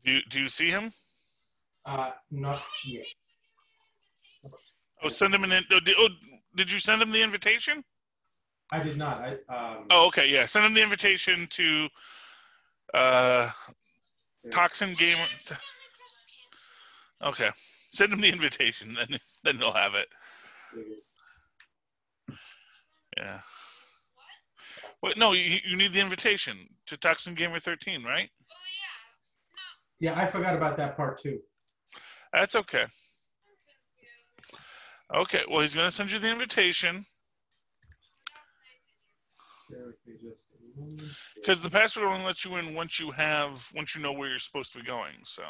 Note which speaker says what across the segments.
Speaker 1: Do you see him?
Speaker 2: Not yet.
Speaker 1: Oh, send him did you send him the invitation?
Speaker 2: I did not.
Speaker 1: Oh, okay, yeah. Send him the invitation to Toxin Gamer. Okay. Send him the invitation, then he'll have it. Yeah. Wait, no, you need the invitation to Toxin Gamer 13, right?
Speaker 2: Yeah, I forgot about that part too.
Speaker 1: That's okay. Okay, well, he's going to send you the invitation. Because the password only lets you in once you know where you're supposed to be going, so.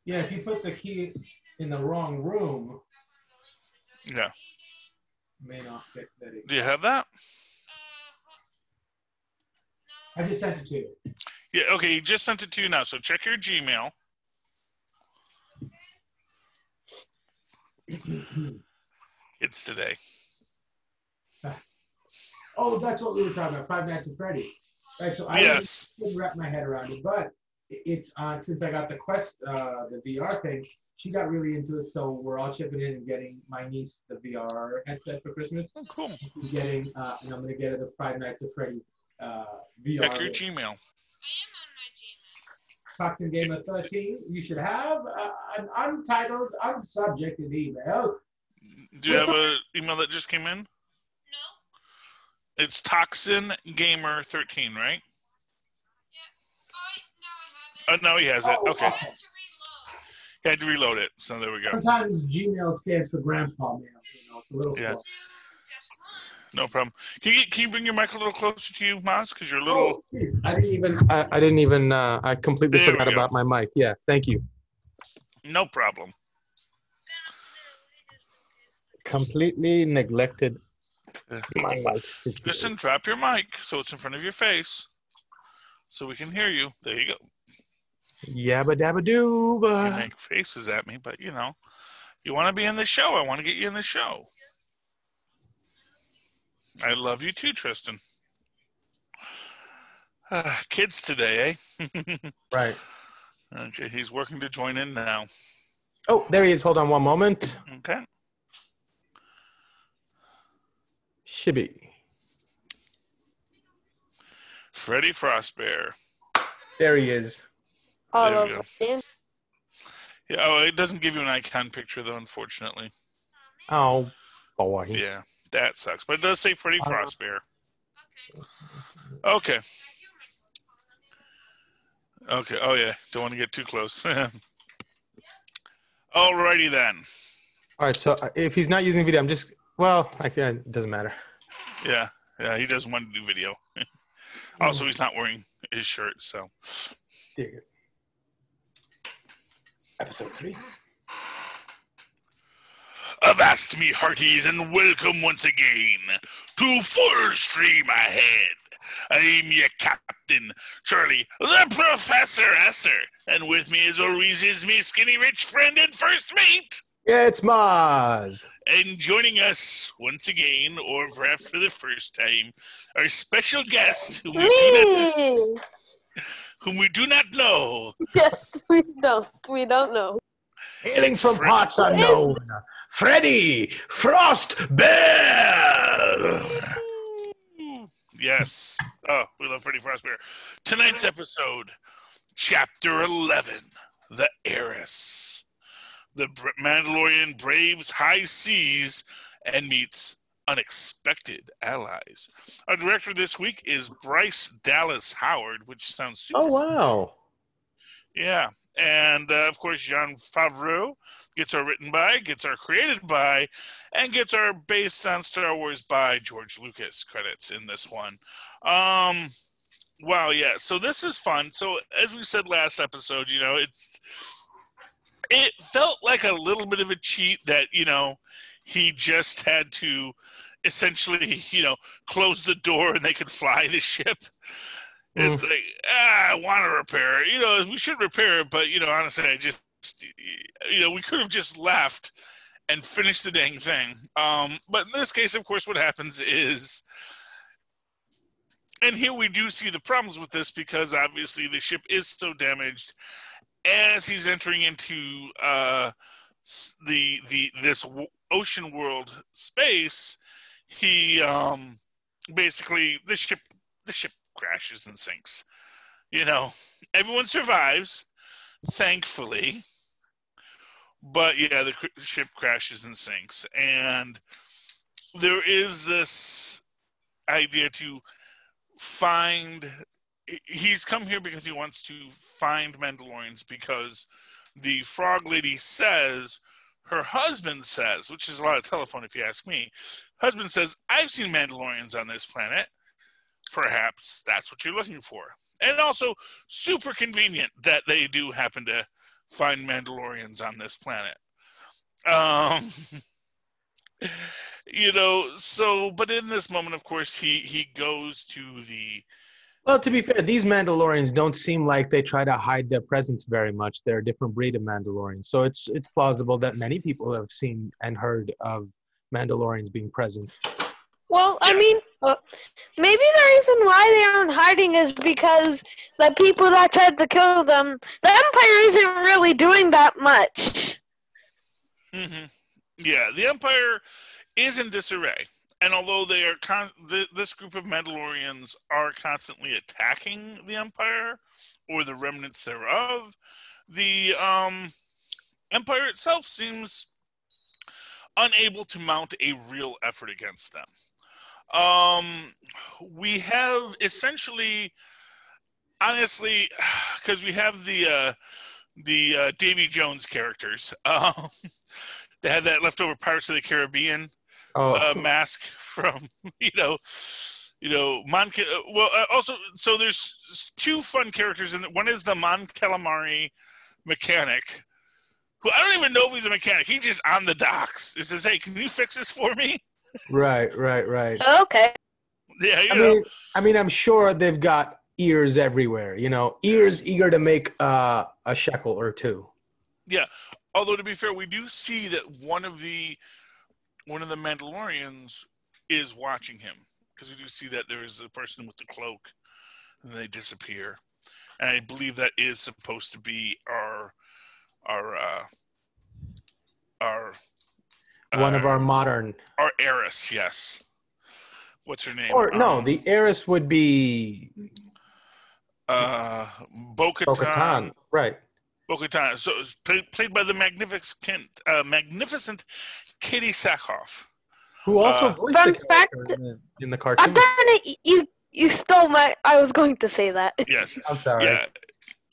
Speaker 2: Yeah, if you put the key in the wrong room,
Speaker 1: yeah,
Speaker 2: may not get that in.
Speaker 1: Do you have that?
Speaker 2: I just sent it to you.
Speaker 1: Yeah, okay, he just sent it to you now, so check your Gmail. It's today.
Speaker 2: Oh, that's what we were talking about, Five Nights at Freddy. Right, so I couldn't wrap my head around it, but it's since I got the Quest, the VR thing, she got really into it, so we're all chipping in and getting my niece the VR headset for Christmas.
Speaker 1: Oh, cool.
Speaker 2: She's getting, and I'm going to get her the Five Nights at Freddy VR.
Speaker 1: Check your Gmail.
Speaker 3: I am on my Gmail.
Speaker 2: Toxin Gamer 13, you should have an untitled, unsubjected email.
Speaker 1: Do you have an email that just came in?
Speaker 3: No.
Speaker 1: It's Toxin Gamer 13, right?
Speaker 3: Yeah.
Speaker 1: No, he has it. Okay.
Speaker 3: I had to reload.
Speaker 1: He had to reload it, so there we go.
Speaker 2: Sometimes Gmail stands for grandpa mail. It's a little slow.
Speaker 1: No problem. Can you bring your mic a little closer to you, Mozz? Because you're a little.
Speaker 2: Oh, I didn't even. I completely forgot about my mic. Yeah, thank you.
Speaker 1: No problem.
Speaker 2: Completely neglected my mic.
Speaker 1: Tristan, drop your mic so it's in front of your face, so we can hear you. There you go.
Speaker 2: Yabba dabba doo.
Speaker 1: You make faces at me, but you want to be in the show. I want to get you in the show. I love you too, Tristan. Kids today, eh?
Speaker 2: Right.
Speaker 1: Okay, he's working to join in now.
Speaker 2: Oh, there he is. Hold on one moment.
Speaker 1: Okay.
Speaker 2: Shibby.
Speaker 1: Freddy Frostbear.
Speaker 2: There he is.
Speaker 1: There we go. Yeah, it doesn't give you an icon picture, though, unfortunately.
Speaker 2: Oh, boy.
Speaker 1: Yeah, that sucks. But it does say Freddy Frostbear. Okay. Okay. Oh, yeah. Don't want to get too close. Alrighty, then.
Speaker 2: All right, so if he's not using video, it doesn't matter.
Speaker 1: Yeah, he doesn't want to do video. Also, he's not wearing his shirt, so.
Speaker 2: Dig it. Episode 3.
Speaker 1: Avast me hearties and welcome once again to Full Stream Ahead. I'm your captain, Charlie, the Professor Esser, and with me as always is me skinny rich friend and first mate.
Speaker 2: Yeah, it's Mozz.
Speaker 1: And joining us once again, or perhaps for the first time, our special guest, whom we do not know.
Speaker 4: Yes, we don't. We don't know.
Speaker 2: Hailing from parts unknown, Freddy Frostbear.
Speaker 1: Yes. Oh, we love Freddy Frostbear. Tonight's episode, Chapter 11, The Heiress. The Mandalorian braves high seas and meets unexpected allies. Our director this week is Bryce Dallas Howard, which sounds super
Speaker 2: Oh, wow.
Speaker 1: Yeah. And, of course, Jon Favreau gets our written by, gets our created by, and gets our based on Star Wars by George Lucas credits in this one. Wow, yeah. So this is fun. So as we said last episode, it felt like a little bit of a cheat that, he just had to essentially, close the door and they could fly the ship. It's like, I want to repair it. We should repair it, but, honestly, we could have just left and finished the dang thing. But in this case, of course, what happens is, and here we do see the problems with this because obviously the ship is so damaged as he's entering into this ocean world space, he basically the ship crashes and sinks. Everyone survives, thankfully, but yeah, the ship crashes and sinks, and there is this idea to find. He's come here because he wants to find Mandalorians, because the frog lady says, her husband says, which is a lot of telephone if you ask me, husband says, I've seen Mandalorians on this planet. Perhaps that's what you're looking for. And also super convenient that they do happen to find Mandalorians on this planet. But in this moment, of course, he goes to the...
Speaker 5: Well, to be fair, these Mandalorians don't seem like they try to hide their presence very much. They're a different breed of Mandalorians. So it's plausible that many people have seen and heard of Mandalorians being present.
Speaker 4: Well, I mean, maybe the reason why they aren't hiding is because the people that tried to kill them, the Empire isn't really doing that much.
Speaker 1: Mm-hmm. Yeah, the Empire is in disarray. And although they are this group of Mandalorians are constantly attacking the Empire or the remnants thereof, the Empire itself seems unable to mount a real effort against them. We have essentially, honestly, because we have the Davy Jones characters. They had that leftover Pirates of the Caribbean mask from also, so there's two fun characters, and one is the Mon Calamari mechanic, who I don't even know if he's a mechanic. He's just on the docks. He says, "Hey, can you fix this for me?"
Speaker 5: Right.
Speaker 4: Okay.
Speaker 1: Yeah,
Speaker 5: I mean, I'm sure they've got ears everywhere. Ears eager to make a shekel or two.
Speaker 1: Yeah. Although, to be fair, we do see that one of the Mandalorians is watching him, because we do see that there is a person with the cloak, and they disappear. And I believe that is supposed to be our
Speaker 5: one of our modern...
Speaker 1: Our heiress, yes. What's her name?
Speaker 5: Or, no, the heiress would be...
Speaker 1: Bo-Katan.
Speaker 5: Right.
Speaker 1: Bo-Katan. So it's played by the magnificent Katie Sackhoff.
Speaker 5: Who also voiced
Speaker 4: Fun
Speaker 5: the
Speaker 4: fact,
Speaker 5: character in the cartoon.
Speaker 4: You stole my... I was going to say that.
Speaker 1: Yes.
Speaker 5: I'm sorry.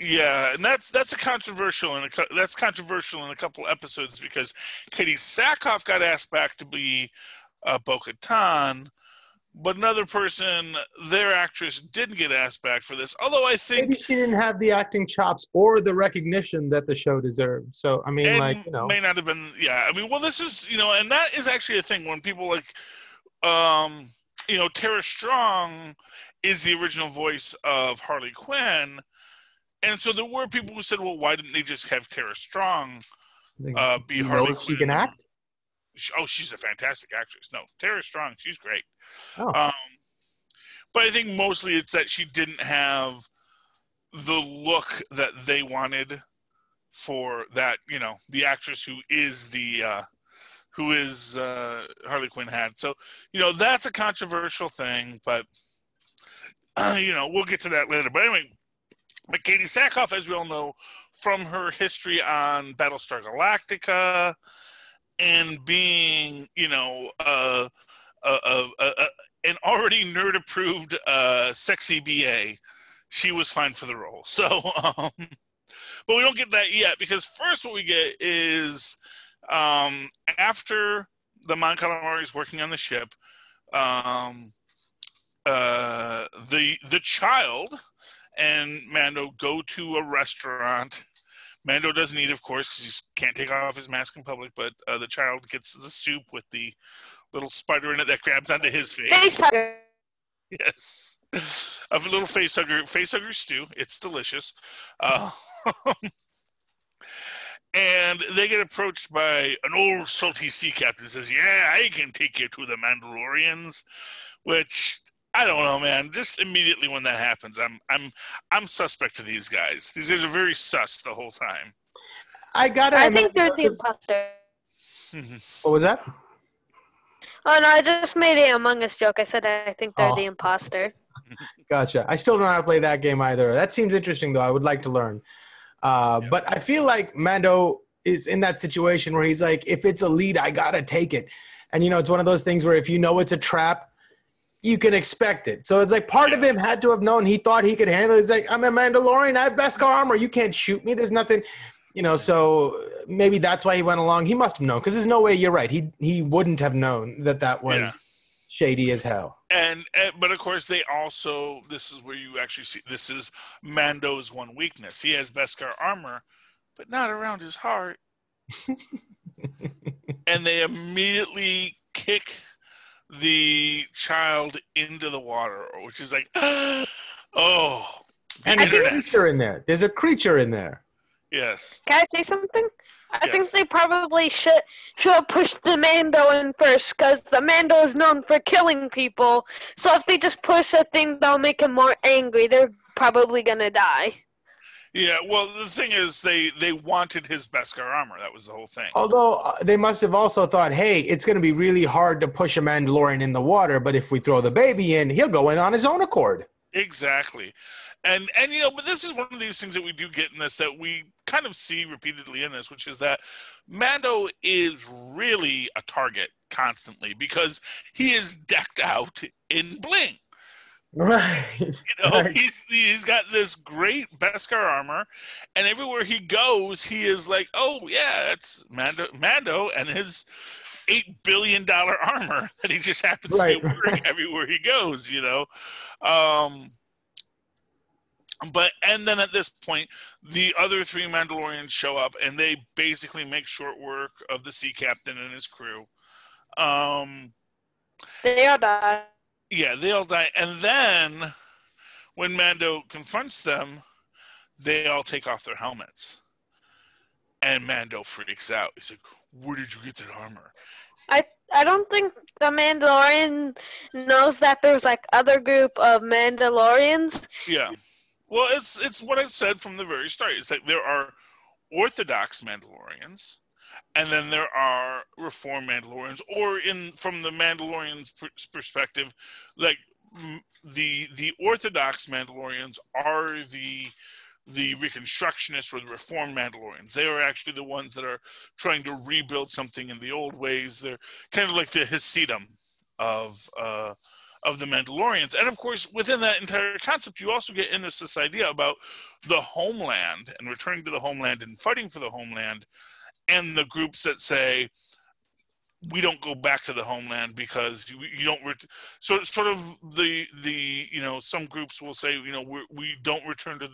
Speaker 1: Yeah, and that's controversial in a couple episodes, because Katie Sackhoff got asked back to be Bo-Katan, but another person, their actress, didn't get asked back for this. Although I think
Speaker 5: maybe she didn't have the acting chops or the recognition that the show deserved. So I mean,
Speaker 1: may not have been. Yeah, I mean, well, this is and that is actually a thing when people like, Tara Strong is the original voice of Harley Quinn. And so there were people who said, well, why didn't they just have Tara Strong be Harley Quinn?
Speaker 5: She can act?
Speaker 1: She's a fantastic actress. No, Tara Strong, she's great.
Speaker 5: Oh.
Speaker 1: But I think mostly it's that she didn't have the look that they wanted for that, the actress who is Harley Quinn had. So, that's a controversial thing, but, we'll get to that later. But anyway, but Katie Sackhoff, as we all know, from her history on Battlestar Galactica and being, an already nerd-approved sexy BA, she was fine for the role. So, but we don't get that yet, because first what we get is after the Mon Calamari is working on the ship, the child and Mando go to a restaurant. Mando doesn't eat, of course, because he can't take off his mask in public, but the child gets the soup with the little spider in it that grabs onto his face.
Speaker 4: Face hugger.
Speaker 1: Yes. Of a little face hugger stew. It's delicious. And they get approached by an old salty sea captain who says, yeah, I can take you to the Mandalorians, which I don't know, man. Just immediately when that happens, I'm suspect to these guys. These guys are very sus the whole time.
Speaker 4: I think they're the imposter.
Speaker 5: What was that?
Speaker 4: Oh no, I just made an Among Us joke. I said I think they're the imposter.
Speaker 5: Gotcha. I still don't know how to play that game either. That seems interesting, though. I would like to learn. But I feel like Mando is in that situation where he's like, if it's a lead, I got to take it. And, it's one of those things where if you know it's a trap, you can expect it. So it's like part of him had to have known. He thought he could handle it. He's like, I'm a Mandalorian. I have Beskar armor. You can't shoot me. There's nothing. So maybe that's why he went along. He must have known because there's no way you're right. He wouldn't have known that was shady as hell.
Speaker 1: But of course they also, this is where you actually see, this is Mando's one weakness. He has Beskar armor, but not around his heart. And they immediately kick the child into the water, which is like, oh.
Speaker 5: And there's a creature in there. There's a creature in there.
Speaker 1: Yes.
Speaker 4: Can I say something? I think they probably should have pushed the Mando in first, because the Mando is known for killing people. So if they just push a thing that'll make him more angry, they're probably gonna die.
Speaker 1: Yeah, well, the thing is, they wanted his Beskar armor. That was the whole thing.
Speaker 5: Although they must have also thought, hey, it's going to be really hard to push a Mandalorian in the water, but if we throw the baby in, he'll go in on his own accord.
Speaker 1: Exactly. And but this is one of these things that we do get in this that we kind of see repeatedly in this, which is that Mando is really a target constantly because he is decked out in bling.
Speaker 5: Right.
Speaker 1: Right. He's got this great Beskar armor, and everywhere he goes, he is like, oh yeah, it's Mando and his $8 billion armor that he just happens to be wearing everywhere he goes, And then at this point, the other three Mandalorians show up, and they basically make short work of the sea captain and his crew.
Speaker 4: They all die.
Speaker 1: Yeah, they all die. And then when Mando confronts them, they all take off their helmets. And Mando freaks out. He's like, where did you get that armor?
Speaker 4: I don't think the Mandalorian knows that there's like other group of Mandalorians.
Speaker 1: Yeah. Well, it's what I've said from the very start. It's like there are Orthodox Mandalorians, and then there are Reformed Mandalorians, or from the Mandalorians' perspective, like the Orthodox Mandalorians are the Reconstructionists or the Reformed Mandalorians. They are actually the ones that are trying to rebuild something in the old ways. They're kind of like the Hasidim of the Mandalorians. And of course, within that entire concept, you also get into this idea about the homeland and returning to the homeland and fighting for the homeland, and the groups that say, we don't go back to the homeland because you don't. So sort of some groups will say, we don't return to.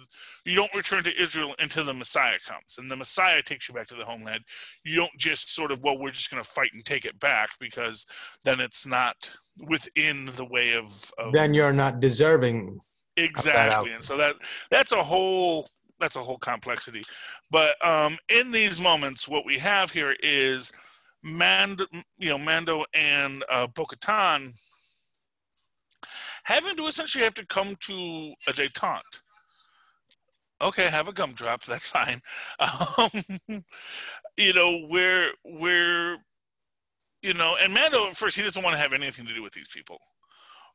Speaker 1: You don't return to Israel until the Messiah comes, and the Messiah takes you back to the homeland. You don't just sort of, we're just going to fight and take it back, because then it's not within the way of
Speaker 5: then you're not deserving.
Speaker 1: Exactly, and so that's a whole complexity. But in these moments, what we have here is Mando and Bo-Katan having to essentially have to come to a détente. Okay, have a gumdrop. That's fine. And Mando at first, he doesn't want to have anything to do with these people,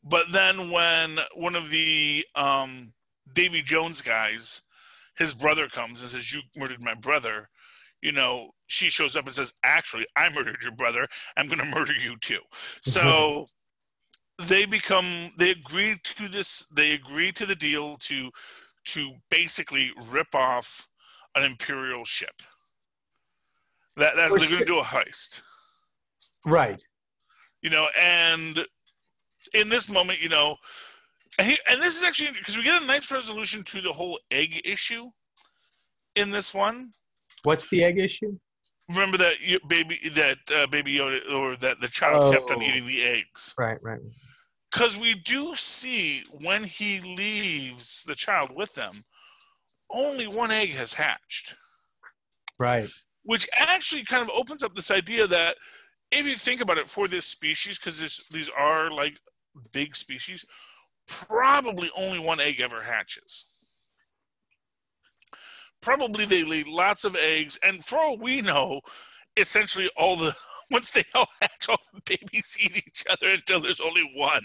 Speaker 1: but then when one of the Davy Jones guys, his brother, comes and says, "You murdered my brother," she shows up and says, actually, I murdered your brother. I'm going to murder you too. So they agree to the deal to basically rip off an Imperial ship. They're going to do a heist.
Speaker 5: Right.
Speaker 1: And in this moment, and this is actually, because we get a nice resolution to the whole egg issue in this one.
Speaker 5: What's the egg issue?
Speaker 1: Remember that baby Yoda, or that the child kept on eating the eggs.
Speaker 5: Right.
Speaker 1: Because we do see when he leaves the child with them, only one egg has hatched.
Speaker 5: Right.
Speaker 1: Which actually kind of opens up this idea that if you think about it, for this species, because these are like big species, probably only one egg ever hatches. Probably they lay lots of eggs, and for all we know, essentially once they all hatch, all the babies eat each other until there's only one.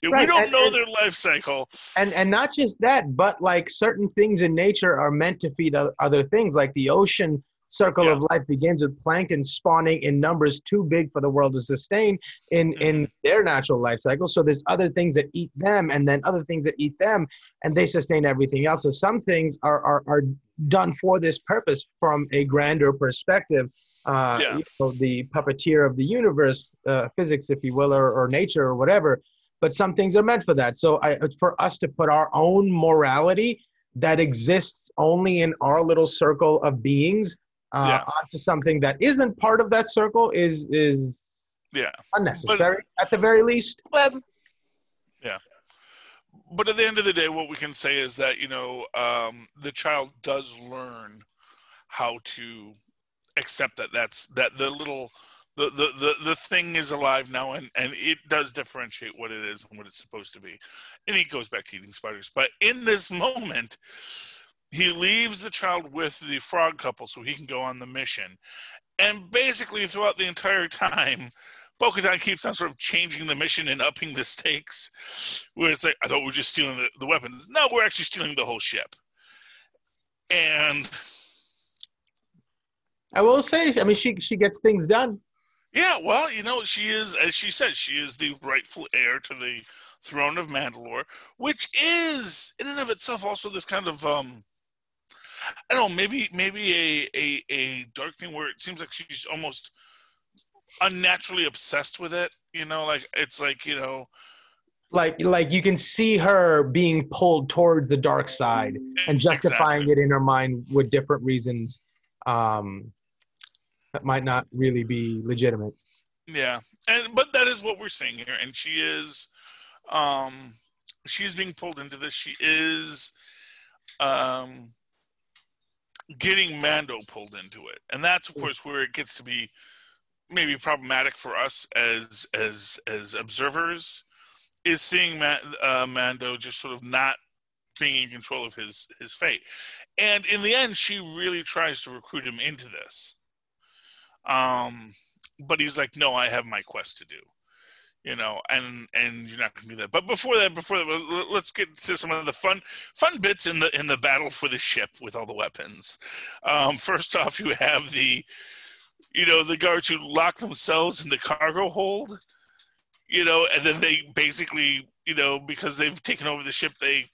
Speaker 5: Right.
Speaker 1: We don't know their life cycle.
Speaker 5: And not just that, but like certain things in nature are meant to feed other things. Like the ocean circle of life begins with plankton spawning in numbers too big for the world to sustain in their natural life cycle. So there's other things that eat them, and then other things that eat them, and they sustain everything else. So some things are done for this purpose from a grander perspective. The puppeteer of the universe, physics, if you will, or nature or whatever. But some things are meant for that. So for us to put our own morality that exists only in our little circle of beings onto something that isn't part of that circle is unnecessary, at the very least.
Speaker 1: Yeah. But at the end of the day, what we can say is that, the child does learn how to accept that the thing is alive now, and it does differentiate what it is and what it's supposed to be. And he goes back to eating spiders. But in this moment, he leaves the child with the frog couple so he can go on the mission. And basically throughout the entire time, Bo-Katan keeps on sort of changing the mission and upping the stakes, where it's like, I thought we were just stealing the weapons. No, we're actually stealing the whole ship. And
Speaker 5: I will say, I mean, she gets things done.
Speaker 1: Yeah, well, she is, as she said, she is the rightful heir to the throne of Mandalore, which is, in and of itself, also this kind of, I don't know, maybe a dark thing where it seems like she's almost unnaturally obsessed with it. Like
Speaker 5: you can see her being pulled towards the dark side and justifying it in her mind with different reasons. That might not really be legitimate.
Speaker 1: Yeah, but that is what we're seeing here, and she is being pulled into this. She is getting Mando pulled into it, and that's of course where it gets to be maybe problematic for us as observers, is seeing Mando just sort of not being in control of his fate. And in the end, she really tries to recruit him into this. But he's like, no, I have my quest to do, and you're not going to do that. But before that, let's get to some of the fun bits in the battle for the ship with all the weapons. First off, you have the guards who lock themselves in the cargo hold, and then they basically, because they've taken over the ship, they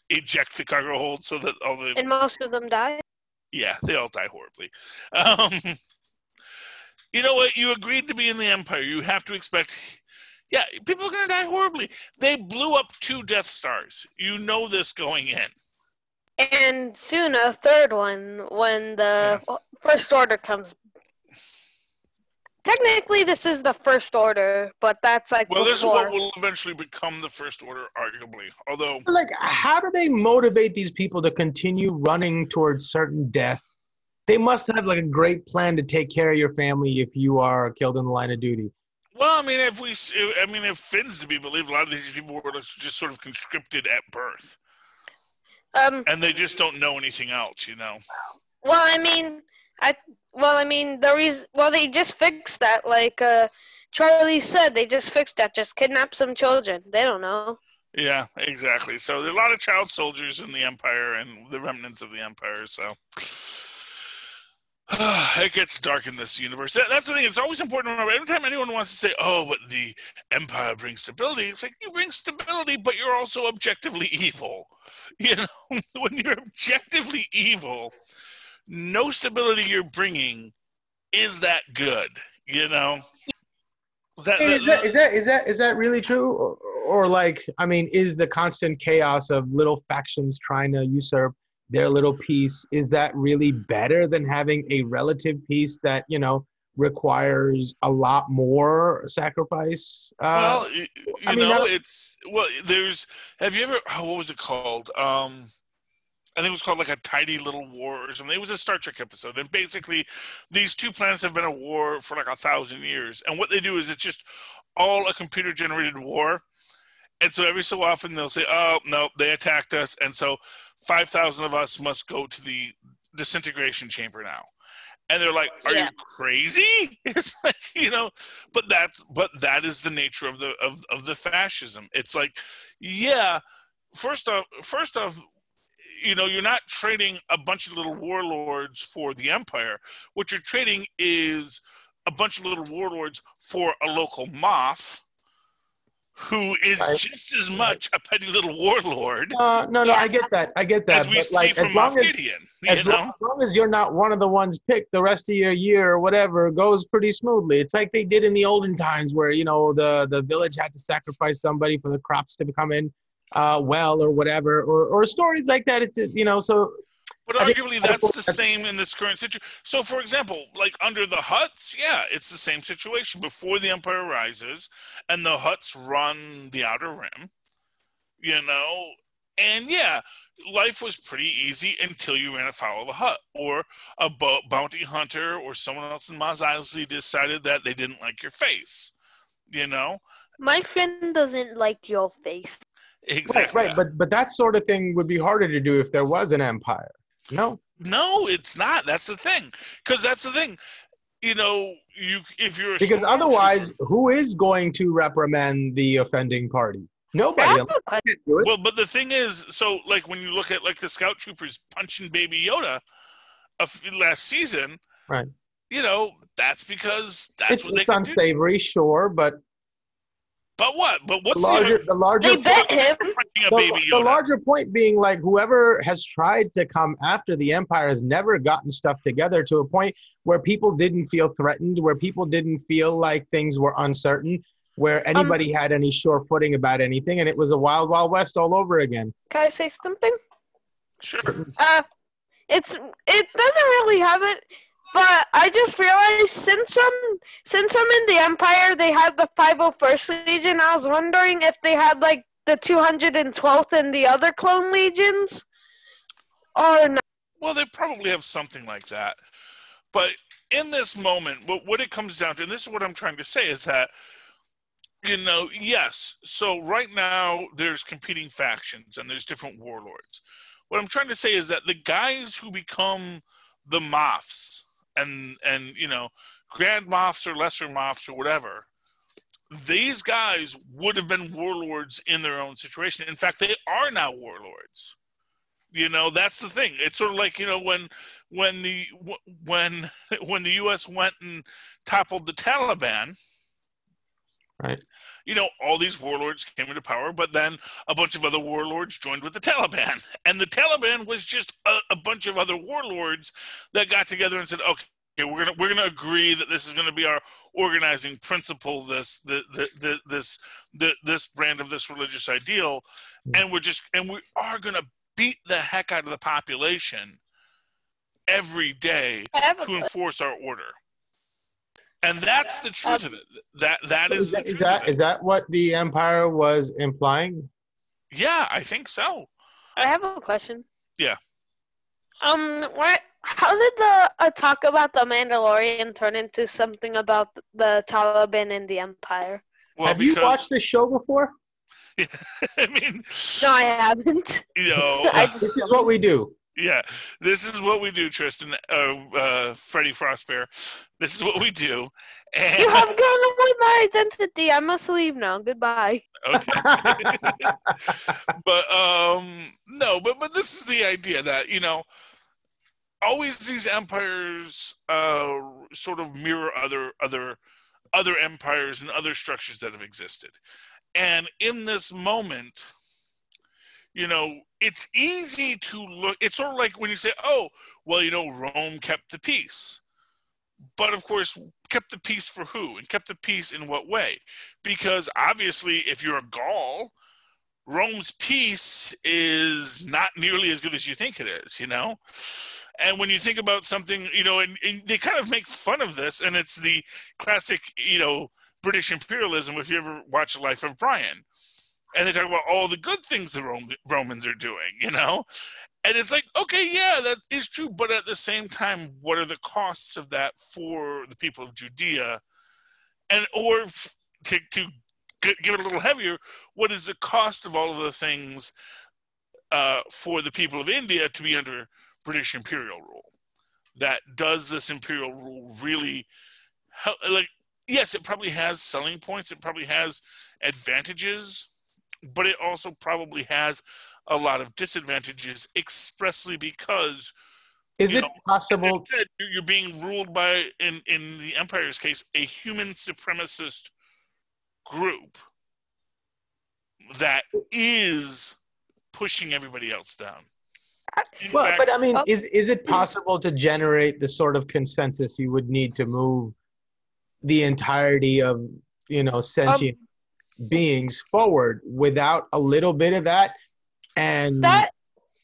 Speaker 1: eject the cargo hold so that all the...
Speaker 4: And most of them die?
Speaker 1: Yeah, they all die horribly. You know what? You agreed to be in the Empire. You have to expect... Yeah, people are going to die horribly. They blew up 2 Death Stars. You know this going in.
Speaker 4: And soon a third one when the First Order comes. Technically, this is the First Order, but that's like
Speaker 1: Well,
Speaker 4: before.
Speaker 1: this is what will eventually become the First Order, arguably. Although...
Speaker 5: Like, how do they motivate these people to continue running towards certain death? They must have like a great plan to take care of your family if you are killed in the line of duty.
Speaker 1: Well, I mean, if Finn's to be believed, a lot of these people were just sort of conscripted at birth. And they just don't know anything else,
Speaker 4: Well, they just fixed that. Like Charlie said, they just fixed that. Just kidnap some children. They don't know.
Speaker 1: Yeah, exactly. So there are a lot of child soldiers in the Empire and the remnants of the Empire, so... It gets dark in this universe. That's the thing. It's always important to remember. Every time anyone wants to say, oh, but the Empire brings stability, it's like, you bring stability, but you're also objectively evil. When you're objectively evil, no stability you're bringing is that good, Is
Speaker 5: that really true? Or like, I mean, is the constant chaos of little factions trying to usurp their little piece, is that really better than having a relative piece that, requires a lot more sacrifice?
Speaker 1: Have you ever, what was it called? I think it was called like A Tidy Little War or something. It was a Star Trek episode. And basically, these two planets have been at war for like 1,000 years. And what they do is it's just all a computer-generated war. And so every so often they'll say, oh, no, they attacked us. And so 5,000 of us must go to the disintegration chamber now. And they're like, are you crazy? It's like, but that is the nature of the fascism. It's like, yeah, first off, you're not trading a bunch of little warlords for the empire. What you're trading is a bunch of little warlords for a local moth who is just as much a petty little warlord.
Speaker 5: No, I get that.
Speaker 1: As we see from Moff Gideon.
Speaker 5: As long as you're not one of the ones picked, the rest of your year or whatever goes pretty smoothly. It's like they did in the olden times where, the village had to sacrifice somebody for the crops to come in well or whatever, or stories like that. So.
Speaker 1: But arguably, that's the same in this current situation. So, for example, like under the Hutts, it's the same situation. Before the Empire rises, and the Hutts run the Outer Rim, and life was pretty easy until you ran afoul of a Hutt, or a bounty hunter, or someone else in Mos Eisley decided that they didn't like your face,
Speaker 4: My friend doesn't like your face.
Speaker 1: Exactly.
Speaker 5: Right. But that sort of thing would be harder to do if there was an empire. No,
Speaker 1: it's not. That's the thing. Because that's the thing. If you're
Speaker 5: because otherwise, who is going to reprimand the offending party? Nobody.
Speaker 1: Well, but the thing is, so like when you look at like the Scout Troopers punching Baby Yoda last season,
Speaker 5: right?
Speaker 1: That's because that's what they
Speaker 5: can do. It's unsavory, sure, but.
Speaker 1: But what? But what's
Speaker 5: the larger
Speaker 4: they bet him.
Speaker 5: The larger point being, like, whoever has tried to come after the Empire has never gotten stuff together to a point where people didn't feel threatened, where people didn't feel like things were uncertain, where anybody had any sure footing about anything, and it was a wild, wild west all over again.
Speaker 4: Can I say something?
Speaker 1: Sure.
Speaker 4: It doesn't really have it. But I just realized since I'm in the Empire, they had the 501st Legion. I was wondering if they had like the 212th and the other clone legions, or not.
Speaker 1: Well, they probably have something like that. But in this moment, what it comes down to, and this is what I'm trying to say, is that yes. So right now there's competing factions and there's different warlords. What I'm trying to say is that the guys who become the Moffs. And Grand Moffs or Lesser Moffs or whatever, these guys would have been warlords in their own situation. In fact, they are now warlords. That's the thing. It's sort of like when the U.S. went and toppled the Taliban.
Speaker 5: Right.
Speaker 1: All these warlords came into power, but then a bunch of other warlords joined with the Taliban. And the Taliban was just a bunch of other warlords that got together and said, okay, we're gonna agree that this is gonna be our organizing principle, this brand of this religious ideal, and we are gonna beat the heck out of the population every day to enforce our order. And that's the truth of it. That is the truth of it.
Speaker 5: Is that what the Empire was implying?
Speaker 1: Yeah, I think so.
Speaker 4: I have a question.
Speaker 1: Yeah.
Speaker 4: How did the talk about the Mandalorian turn into something about the Taliban and the Empire?
Speaker 5: Well, have you watched this show before?
Speaker 1: I mean,
Speaker 4: no, I haven't.
Speaker 5: This is what we do.
Speaker 1: Yeah, this is what we do, Tristan, Freddie Frostbear. This is what we do. And
Speaker 4: you have gone away my identity. I must leave now. Goodbye.
Speaker 1: Okay. But no, but this is the idea that always these empires sort of mirror other empires and other structures that have existed, and in this moment. It's easy to look. It's sort of like when you say, oh, well, Rome kept the peace. But, of course, kept the peace for who? And kept the peace in what way? Because, obviously, if you're a Gaul, Rome's peace is not nearly as good as you think it is, And when you think about something, and they kind of make fun of this, and it's the classic, British imperialism, if you ever watch The Life of Brian. And they talk about all the good things the Romans are doing, And it's like, okay, yeah, that is true. But at the same time, what are the costs of that for the people of Judea? And to give it a little heavier, what is the cost of all of the things for the people of India to be under British imperial rule? That does this imperial rule really help? Like, yes, it probably has selling points. It probably has advantages, but it also probably has a lot of disadvantages, expressly because
Speaker 5: is it possible
Speaker 1: you're being ruled by, in the Empire's case, a human supremacist group that is pushing everybody else down.
Speaker 5: But I mean, is it possible to generate the sort of consensus you would need to move the entirety of, sentient beings forward without a little bit of that? And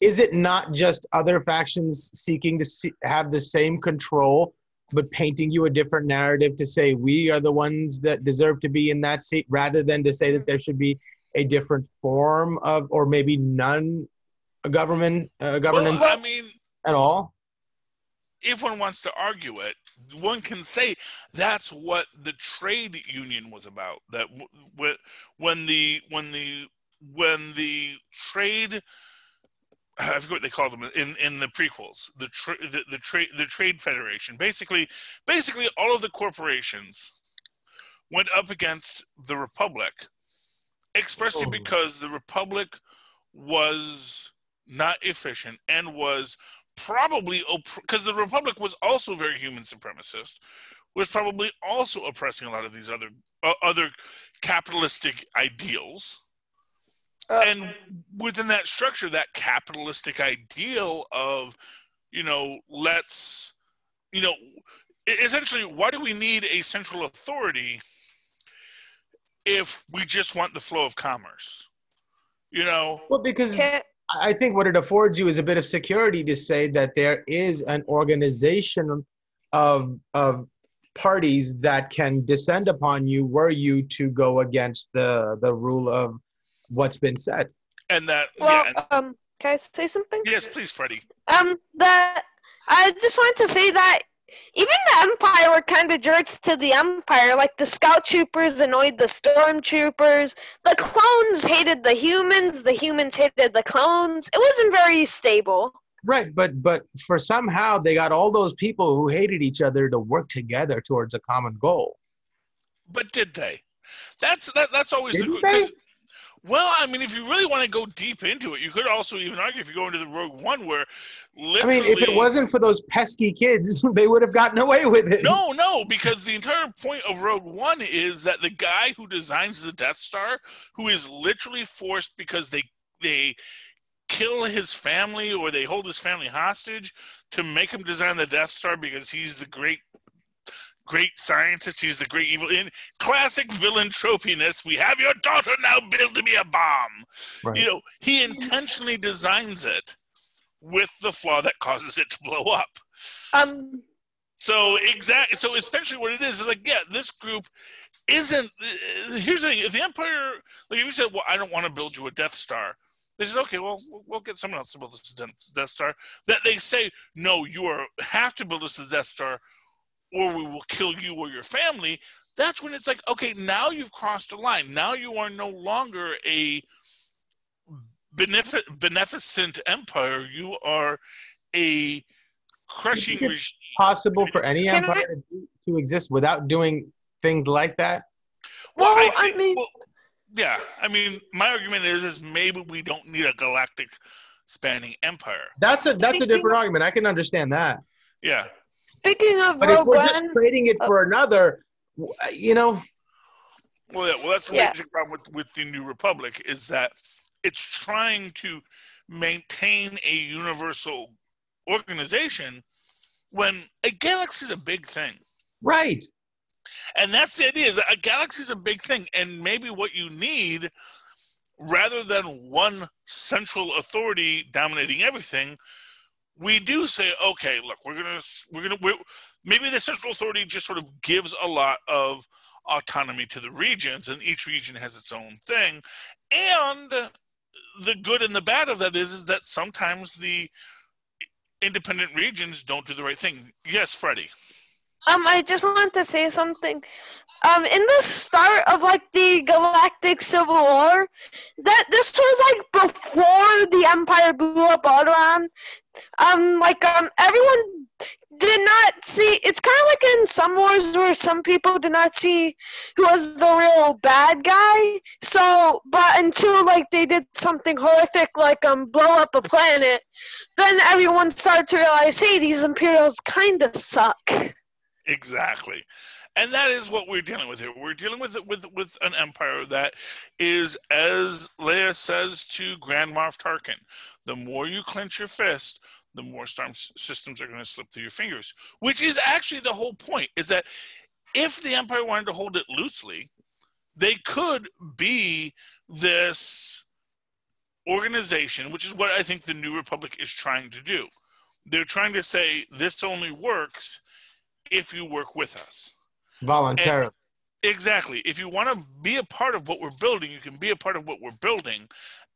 Speaker 5: is it not just other factions seeking to have the same control, but painting you a different narrative to say we are the ones that deserve to be in that seat, rather than to say that there should be a different form of, or maybe none governance at all?
Speaker 1: If one wants to argue it, one can say that's what the trade union was about. That when the trade, I forget what they call them in the prequels, the trade federation. Basically, all of the corporations went up against the Republic, expressly because the Republic was not efficient and was probably, because the Republic was also very human supremacist, was probably also oppressing a lot of these other capitalistic ideals. And within that structure, that capitalistic ideal of, essentially, why do we need a central authority if we just want the flow of commerce?
Speaker 5: Well, because I think what it affords you is a bit of security to say that there is an organization of parties that can descend upon you were you to go against the rule of what's been said.
Speaker 1: And that,
Speaker 4: can I say something?
Speaker 1: Yes, please, Freddie.
Speaker 4: That I just wanted to say that even the Empire were kind of jerks to the Empire. Like, the Scout Troopers annoyed the Stormtroopers. The clones hated the humans hated the clones. It wasn't very stable.
Speaker 5: Right, but for somehow they got all those people who hated each other to work together towards a common goal.
Speaker 1: But did they? That's always
Speaker 5: Didn't they?
Speaker 1: Well, I mean, if you really want to go deep into it, you could also even argue if you go into the Rogue One where literally... I mean,
Speaker 5: if it wasn't for those pesky kids, they would have gotten away with it.
Speaker 1: No, because the entire point of Rogue One is that the guy who designs the Death Star, who is literally forced because they kill his family or they hold his family hostage to make him design the Death Star because he's the great scientist, he's the great evil. In classic villain tropiness, we have your daughter now build me a bomb. Right. He intentionally designs it with the flaw that causes it to blow up. So essentially what it is like, yeah, this group isn't. Here's the thing: if the Empire, like, if you said, well, I don't want to build you a Death Star, they said, okay, well, we'll get someone else to build us a Death Star. That they say, no, have to build us the Death Star, or we will kill you or your family. That's when it's like, okay, now you've crossed a line. Now you are no longer a beneficent empire. You are a crushing regime.
Speaker 5: Is it possible for any empire to exist without doing things like that?
Speaker 1: Well, I mean, my argument is maybe we don't need a galactic spanning empire.
Speaker 5: That's a different argument. I can understand that.
Speaker 1: Yeah.
Speaker 4: Speaking of
Speaker 5: but if we're just trading it for another,
Speaker 1: Well, that's the basic problem with the New Republic is that it's trying to maintain a universal organization when a galaxy is a big thing.
Speaker 5: Right.
Speaker 1: And that's the idea, is that a galaxy is a big thing, and maybe what you need, rather than one central authority dominating everything, we do say, okay, look, maybe the central authority just sort of gives a lot of autonomy to the regions, and each region has its own thing. And the good and the bad of that is that sometimes the independent regions don't do the right thing. Yes, Freddie.
Speaker 4: I just want to say something. In the start of like the Galactic Civil War, that this was like before the Empire blew up Alderaan. Everyone did not see. It's kind of like in some wars where some people did not see who was the real bad guy. So, but until like they did something horrific, like blow up a planet, then everyone started to realize, hey, these Imperials kind of suck.
Speaker 1: Exactly. And that is what we're dealing with here. We're dealing with an empire that is, as Leia says to Grand Moff Tarkin, the more you clench your fist, the more star systems are going to slip through your fingers. Which is actually the whole point, is that if the empire wanted to hold it loosely, they could be this organization, which is what I think the New Republic is trying to do. They're trying to say, this only works if you work with us.
Speaker 5: Voluntarily.
Speaker 1: Exactly. If you want to be a part of what we're building, you can be a part of what we're building,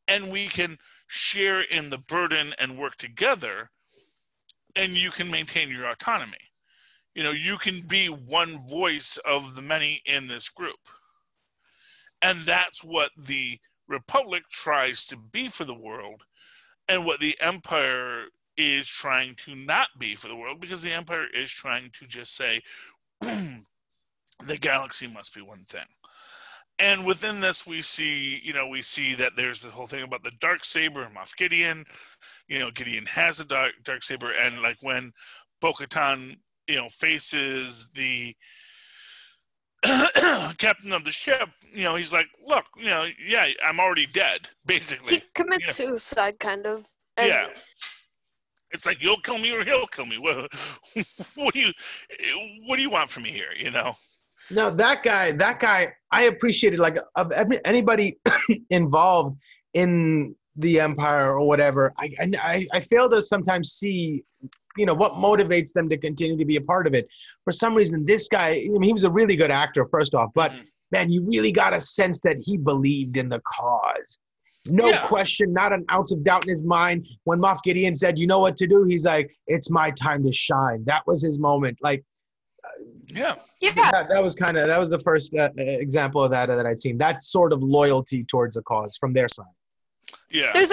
Speaker 1: and we can share in the burden and work together, and you can maintain your autonomy. You know, you can be one voice of the many in this group. And that's what the Republic tries to be for the world, and what the Empire is trying to not be for the world, because the Empire is trying to just say, the galaxy must be one thing. And within this, we see that there's the whole thing about the Darksaber and Moff Gideon. You know, Gideon has a Darksaber, and like when Bo-Katan, faces the captain of the ship, he's like, look, yeah, I'm already dead, basically.
Speaker 4: He commits suicide, kind of. And
Speaker 1: yeah. It's like, you'll kill me or he'll kill me. What do you want from me here,
Speaker 5: No, that guy, I appreciated, like, of anybody involved in the Empire or whatever. I fail to sometimes see, what motivates them to continue to be a part of it. For some reason, this guy, he was a really good actor, first off, but man, you really got a sense that he believed in the cause. No question, not an ounce of doubt in his mind. When Moff Gideon said, you know what to do, he's like, it's my time to shine. That was his moment. Like, that was the first example of that I'd seen. That sort of loyalty towards a cause from their side.
Speaker 1: Yeah.
Speaker 4: There's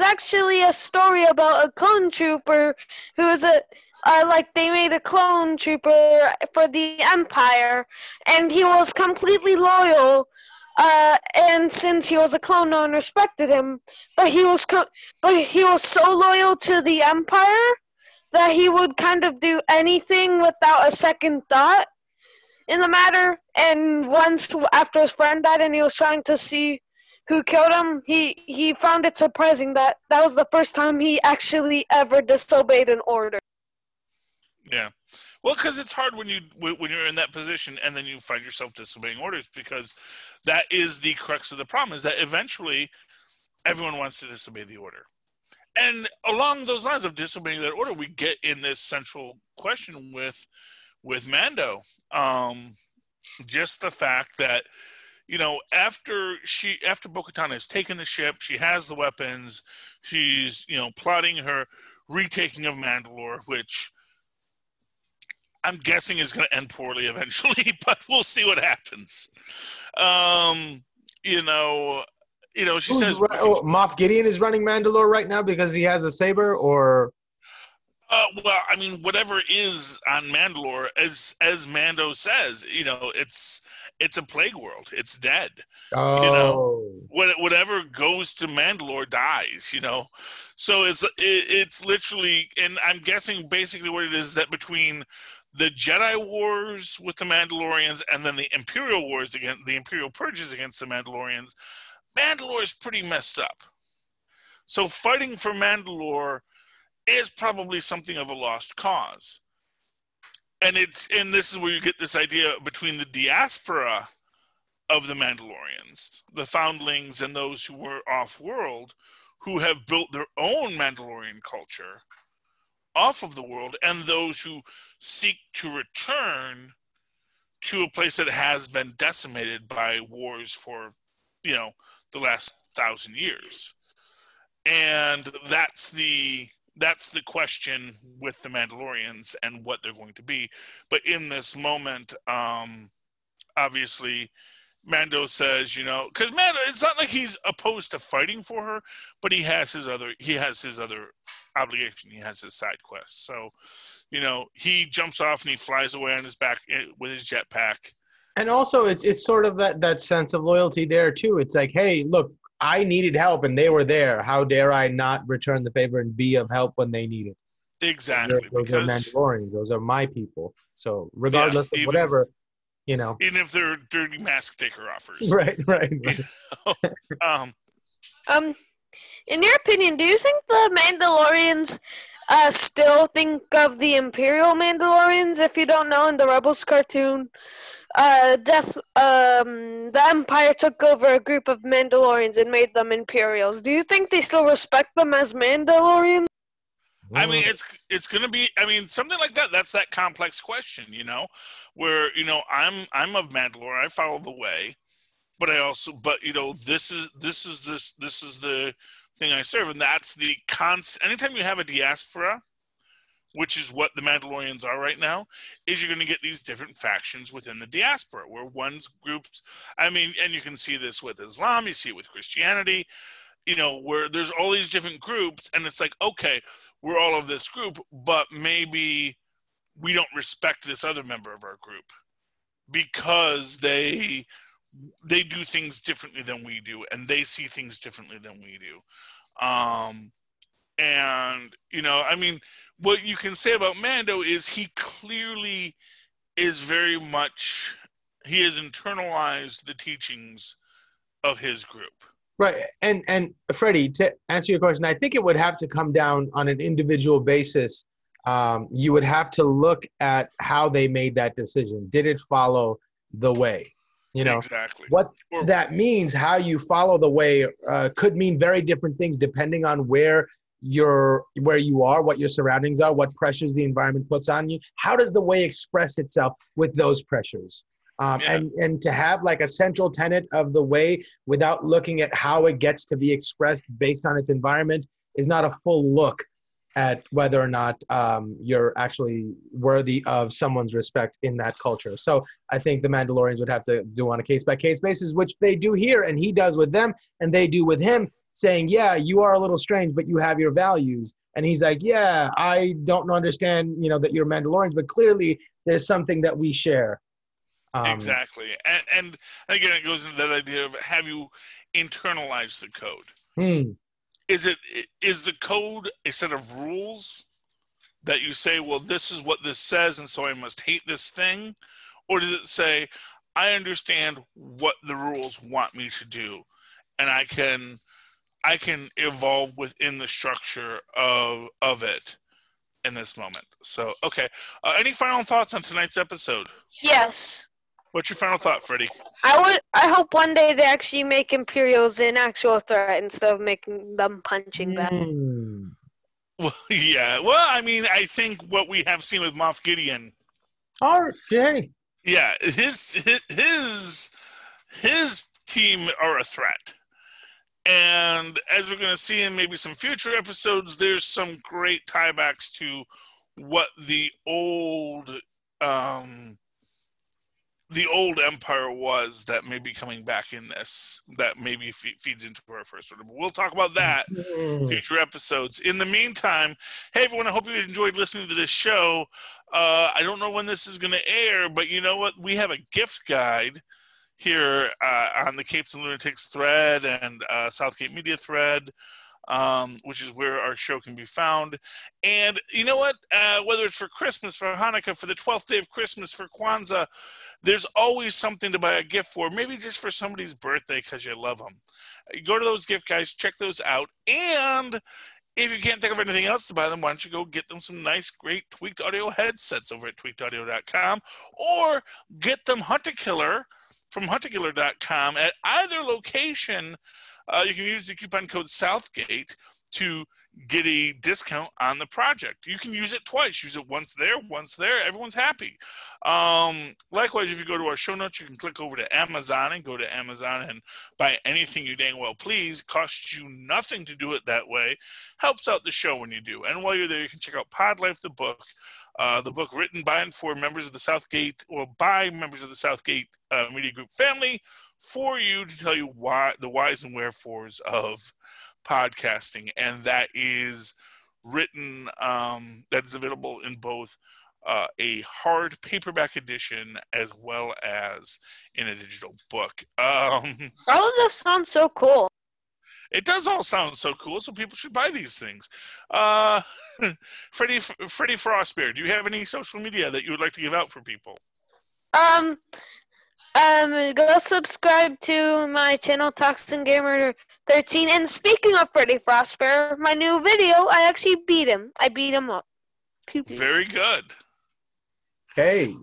Speaker 4: actually a story about a clone trooper who was they made a clone trooper for the Empire, and he was completely loyal. And since he was a clone, no one respected him. But he was so loyal to the Empire that he would kind of do anything without a second thought in the matter. And once, after his friend died and he was trying to see who killed him, he found it surprising that was the first time he actually ever disobeyed an order.
Speaker 1: Yeah. Well, because it's hard when you're in that position and then you find yourself disobeying orders, because that is the crux of the problem, is that eventually everyone wants to disobey the order. And along those lines of disobeying that order, we get in this central question with Mando. Just the fact that, after Bo-Katan has taken the ship, she has the weapons, she's, plotting her retaking of Mandalore, which I'm guessing is going to end poorly eventually, but we'll see what happens. She says,
Speaker 5: Moff Gideon is running Mandalore right now because he has a saber, or?
Speaker 1: Whatever is on Mandalore, as Mando says, it's a plague world. It's dead.
Speaker 5: Oh.
Speaker 1: Whatever goes to Mandalore dies. So it's literally, and I'm guessing basically what it is, that between the Jedi Wars with the Mandalorians and then the Imperial Wars against the Imperial Purges against the Mandalorians, Mandalore is pretty messed up. So fighting for Mandalore is probably something of a lost cause. And this is where you get this idea between the diaspora of the Mandalorians, the foundlings and those who were off-world, who have built their own Mandalorian culture off of the world, and those who seek to return to a place that has been decimated by wars for the last 1,000 years. And that's the question with the Mandalorians and what they're going to be. But in this moment, obviously, Mando says, because Mando, it's not like he's opposed to fighting for her, but he has his other obligation. He has his side quest. So, he jumps off and he flies away on his back with his jetpack.
Speaker 5: And also, it's sort of that sense of loyalty there too. It's like, hey, look, I needed help and they were there. How dare I not return the favor and be of help when they need it?
Speaker 1: Exactly.
Speaker 5: Those are Mandalorians. Those are my people. So regardless of whatever, even
Speaker 1: if they're dirty mask taker offers.
Speaker 5: Right.
Speaker 4: In your opinion, do you think the Mandalorians still think of the Imperial Mandalorians? If you don't know, in the Rebels cartoon, the Empire took over a group of Mandalorians and made them Imperials. Do you think they still respect them as Mandalorians?
Speaker 1: I mean, it's going to be, something like that. That's that complex question, where, I'm of Mandalore. I follow the way, but this is the thing I serve. And that's the anytime you have a diaspora, which is what the Mandalorians are right now, is you're going to get these different factions within the diaspora, where one's groups, and you can see this with Islam, you see it with Christianity, where there's all these different groups, and it's like, okay, we're all of this group, but maybe we don't respect this other member of our group because they do things differently than we do, and they see things differently than we do. What you can say about Mando is he clearly is very much, he has internalized the teachings of his group.
Speaker 5: Right. And Freddie, to answer your question, I think it would have to come down on an individual basis. You would have to look at how they made that decision. Did it follow the way?
Speaker 1: Exactly.
Speaker 5: What that means, how you follow the way, could mean very different things depending on where you are, what your surroundings are, what pressures the environment puts on you. How does the way express itself with those pressures? And to have like a central tenet of the way without looking at how it gets to be expressed based on its environment is not a full look at whether or not you're actually worthy of someone's respect in that culture. So I think the Mandalorians would have to do on a case-by-case basis, which they do here, and he does with them, and they do with him, saying, yeah, you are a little strange, but you have your values. And he's like, yeah, I don't understand, that you're Mandalorians, but clearly there's something that we share.
Speaker 1: Exactly. And again, it goes into that idea of, have you internalized the code? Is the code a set of rules that you say, well, this is what this says, and so I must hate this thing? Or does it say, I understand what the rules want me to do, and I can evolve within the structure of it in this moment? So, okay. Any final thoughts on tonight's episode?
Speaker 4: Yes.
Speaker 1: What's your final thought, Freddie?
Speaker 4: I hope one day they actually make Imperials an actual threat instead of making them punching them.
Speaker 1: Well, yeah. Well, I think what we have seen with Moff Gideon.
Speaker 5: Okay.
Speaker 1: Yeah, his team are a threat. And as we're going to see in maybe some future episodes, there's some great tiebacks to what the old empire was that may be coming back in this, that maybe feeds into our first order. But we'll talk about that in future episodes. In the meantime, hey everyone, I hope you enjoyed listening to this show. I don't know when this is going to air, but you know what? We have a gift guide here on the Capes and Lunatics thread and Southgate Media thread, which is where our show can be found. And you know what? Whether it's for Christmas, for Hanukkah, for the 12th day of Christmas, for Kwanzaa, there's always something to buy a gift for, maybe just for somebody's birthday because you love them. Go to those gift guides, check those out. And if you can't think of anything else to buy them, why don't you go get them some nice, great Tweaked Audio headsets over at tweakedaudio.com, or get them Hunter-Killer from hunterkiller.com. At either location, you can use the coupon code Southgate, to get a discount on the project. You can use it twice. Use it once there. Everyone's happy. Likewise, if you go to our show notes, you can click over to Amazon and go to Amazon and buy anything you dang well please. Costs you nothing to do it that way. Helps out the show when you do. And while you're there, you can check out Pod Life, the book written by and for members of the Southgate, or by members of the Southgate Media Group family, for you to tell you why the whys and wherefores of podcasting. And that is written, that is available in both a hard paperback edition as well as in a digital book. All
Speaker 4: of this sounds so cool.
Speaker 1: It does all sound so cool, so people should buy these things. Freddie Frostbear, do you have any social media that you would like to give out for people?
Speaker 4: Go subscribe to my channel, Toxin Gamer 13. And speaking of Freddie Frostbear, my new video, I actually beat him. I beat him up.
Speaker 1: Very good.
Speaker 5: Hey.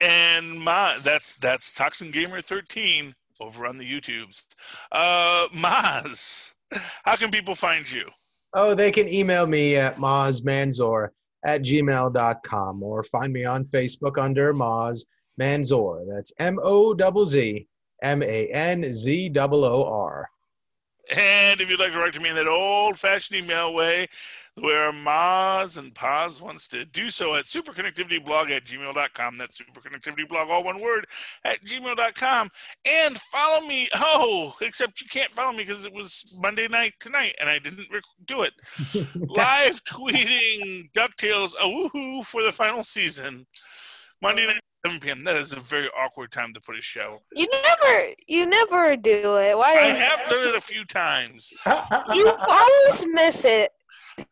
Speaker 1: And that's Toxin Gamer 13 over on the YouTubes. Mozz, how can people find you?
Speaker 5: Oh, they can email me at mozzmanzoor@gmail.com, or find me on Facebook under Mozz Manzoor. That's MOZZMANZOOR.
Speaker 1: And if you'd like to write to me in that old-fashioned email way, where Mozz and Paz wants to do so, at superconnectivityblog@gmail.com. That's superconnectivityblog, all one word, @gmail.com. And follow me. Oh, except you can't follow me because it was Monday night tonight, and I didn't do it. Live tweeting DuckTales, a woohoo for the final season. Monday night. 7 p.m. That is a very awkward time to put a show.
Speaker 4: You never do it. Why?
Speaker 1: I have done it a few times.
Speaker 4: You always miss it.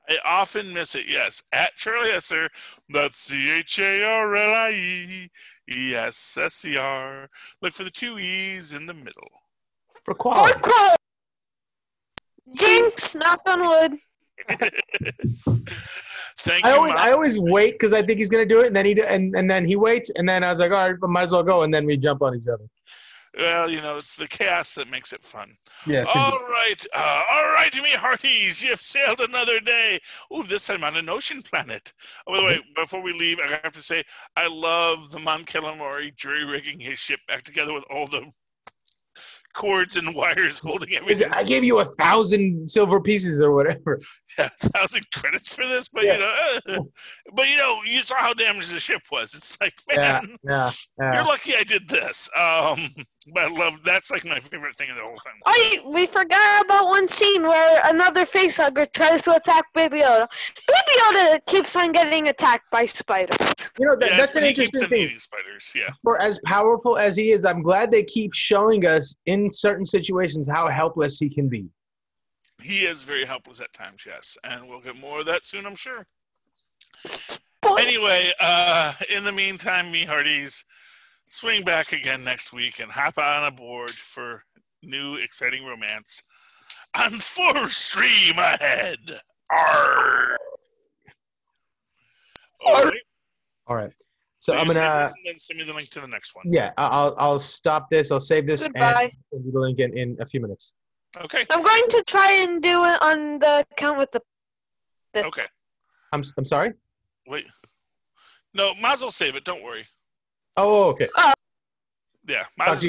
Speaker 1: I often miss it, yes. At Charlie Esser, that's CHARLIE ESSER. Look for the 2 E's in the middle.
Speaker 5: For quality.
Speaker 4: Jinx, knock on wood.
Speaker 1: Thank you.
Speaker 5: I always wait because I think he's gonna do it, and then and then he waits, and then I was like, all right, but might as well go, and then we jump on each other.
Speaker 1: Well, it's the chaos that makes it fun.
Speaker 5: Yes.
Speaker 1: All right, me hearties, you've sailed another day. Ooh, this time on an ocean planet. Oh, by the way, before we leave, I have to say I love the Mon Calamari jury-rigging his ship back together with all the cords and wires holding everything.
Speaker 5: I gave you 1,000 silver pieces or whatever.
Speaker 1: Yeah, 1,000 credits for this, but you saw how damaged the ship was. It's like, man, you're lucky I did this. But I love that's like my favorite thing in the whole thing.
Speaker 4: We forgot about one scene where another facehugger tries to attack Baby Yoda. Baby Yoda keeps on getting attacked by spiders.
Speaker 5: That's an interesting thing.
Speaker 1: Spiders, yeah.
Speaker 5: For as powerful as he is, I'm glad they keep showing us in certain situations how helpless he can be.
Speaker 1: He is very helpless at times, yes, and we'll get more of that soon, I'm sure. Anyway, in the meantime, me hearties, swing back again next week and hop on aboard for new exciting romance on Full Stream Ahead. Arr! All right.
Speaker 5: So I'm gonna
Speaker 1: then send me the link to the next one.
Speaker 5: Yeah, I'll stop this. I'll save this.
Speaker 4: Goodbye.
Speaker 5: And send you the link in a few minutes.
Speaker 1: Okay.
Speaker 4: I'm going to try and do it on the account with the.
Speaker 1: Okay.
Speaker 5: I'm sorry.
Speaker 1: Wait. No, Mozz will save it. Don't worry.
Speaker 5: Oh, okay.
Speaker 1: Yeah, Mozz